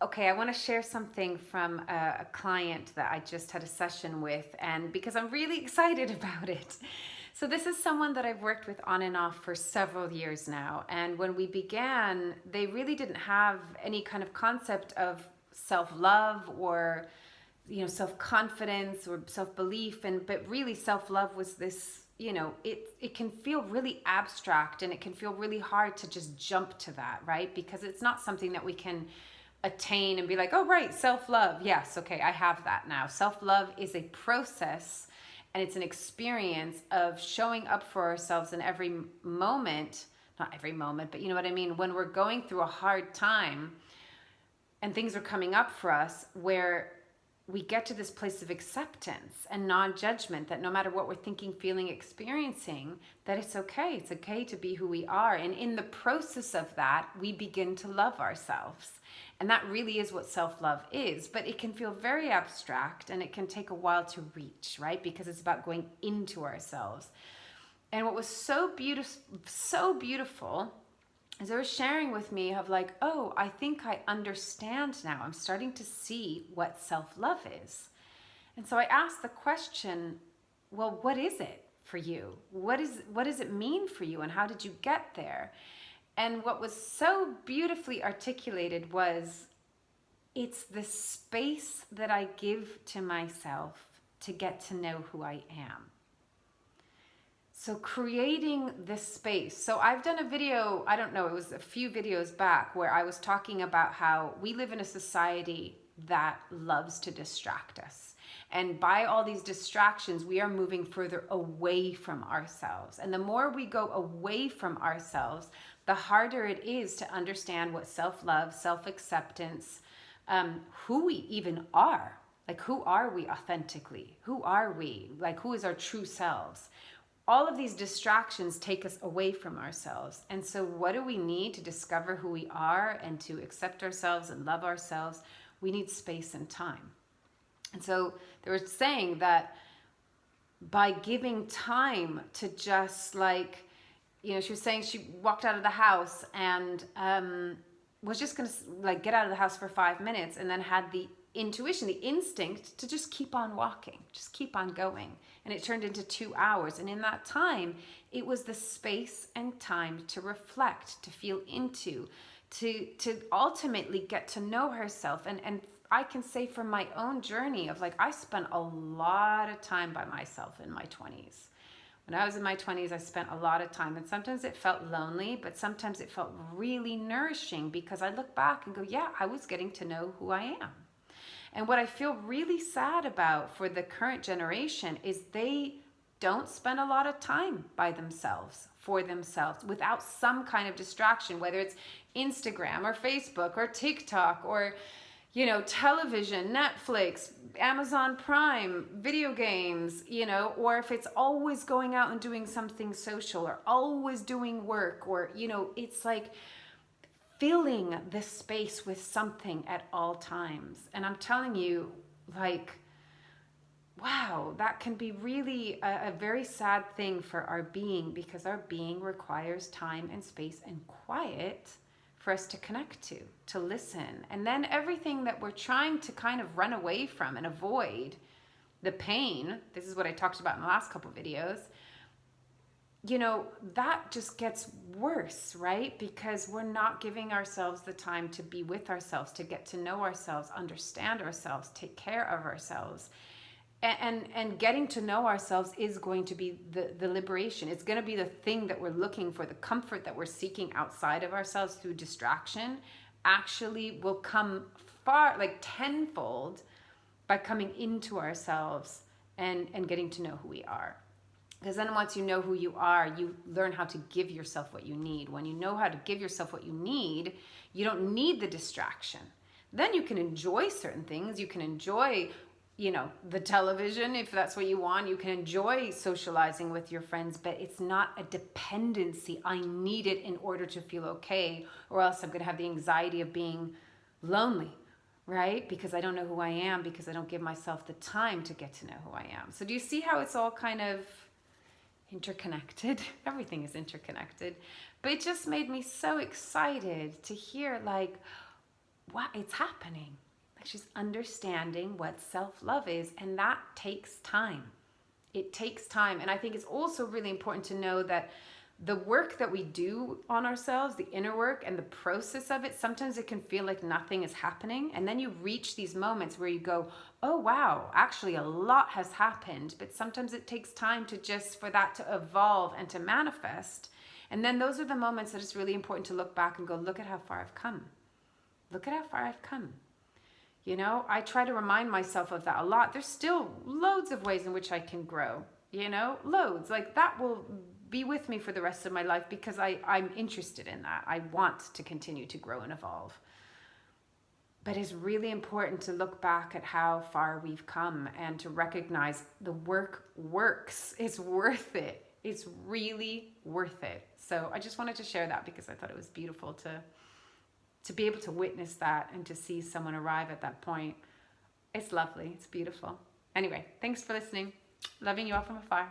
Okay, I want to share something from a client that I just had a session with, and because I'm really excited about it. So, this is someone that I've worked with on and off for several years now. And when we began, they really didn't have any kind of concept of self love or self-confidence or self-belief, but really self-love was this, it can feel really abstract, and it can feel really hard to just jump to that, right? Because it's not something that we can attain and be like, oh right, self-love, yes, okay, I have that now. Self-love is a process, and it's an experience of showing up for ourselves in every moment. Not every moment, but you know what I mean, when we're going through a hard time and things are coming up for us, where we get to this place of acceptance and non-judgment, that no matter what we're thinking, feeling, experiencing, that it's okay. It's okay to be who we are. And in the process of that, we begin to love ourselves. And that really is what self-love is. But it can feel very abstract, and it can take a while to reach, right? Because it's about going into ourselves. And what was so beautiful as they were sharing with me of like, oh, I think I understand now. I'm starting to see what self-love is. And so I asked the question, well, what is it for you? What does it mean for you, and how did you get there? And what was so beautifully articulated was, it's the space that I give to myself to get to know who I am. So creating this space. So I've done a video, I don't know, it was a few videos back, where I was talking about how we live in a society that loves to distract us. And by all these distractions, we are moving further away from ourselves. And the more we go away from ourselves, the harder it is to understand what self-love, self-acceptance, who we even are. Like, who are we authentically? Who are we? Like, who is our true selves? All of these distractions take us away from ourselves. And so what do we need to discover who we are and to accept ourselves and love ourselves? We need space and time. And so they were saying that by giving time to just like, she was saying she walked out of the house and was just going to like get out of the house for 5 minutes, and then had the intuition, the instinct to just keep on walking, just keep on going. And it turned into 2 hours. And in that time, it was the space and time to reflect, to feel into, to ultimately get to know herself. And I can say from my own journey of like, I spent a lot of time by myself in my 20s. When I was in my 20s, I spent a lot of time, and sometimes it felt lonely, but sometimes it felt really nourishing, because I look back and go, yeah, I was getting to know who I am. And what I feel really sad about for the current generation is they don't spend a lot of time by themselves, for themselves, without some kind of distraction, whether it's Instagram or Facebook or TikTok or, television, Netflix, Amazon Prime, video games, or if it's always going out and doing something social, or always doing work, or, it's like filling this space with something at all times. And I'm telling you, like, wow, that can be really a very sad thing for our being, because our being requires time and space and quiet for us to connect to listen. And then everything that we're trying to kind of run away from and avoid, the pain, this is what I talked about in the last couple videos, that just gets worse, right? Because we're not giving ourselves the time to be with ourselves, to get to know ourselves, understand ourselves, take care of ourselves. And getting to know ourselves is going to be the liberation. It's going to be the thing that we're looking for. The comfort that we're seeking outside of ourselves through distraction actually will come far, like tenfold, by coming into ourselves and getting to know who we are. Because then once you know who you are, you learn how to give yourself what you need. When you know how to give yourself what you need, you don't need the distraction. Then you can enjoy certain things. You can enjoy the television, if that's what you want. You can enjoy socializing with your friends, but it's not a dependency. I need it in order to feel okay, or else I'm going to have the anxiety of being lonely, right? Because I don't know who I am, because I don't give myself the time to get to know who I am. So do you see how it's all kind of interconnected? Everything is interconnected. But it just made me so excited to hear, like, what it's happening. Like she's understanding what self-love is, and that takes time. It takes time. And I think it's also really important to know that the work that we do on ourselves, the inner work and the process of it, sometimes it can feel like nothing is happening. And then you reach these moments where you go, oh, wow, actually a lot has happened. But sometimes it takes time to just for that to evolve and to manifest. And then those are the moments that it's really important to look back and go, look at how far I've come. Look at how far I've come. You know, I try to remind myself of that a lot. There's still loads of ways in which I can grow, you know, loads. Like that will be with me for the rest of my life because I'm interested in that. I want to continue to grow and evolve. But it's really important to look back at how far we've come and to recognize the work works. It's worth it. It's really worth it. So I just wanted to share that because I thought it was beautiful to be able to witness that and to see someone arrive at that point. It's lovely. It's beautiful. Anyway, thanks for listening. Loving you all from afar.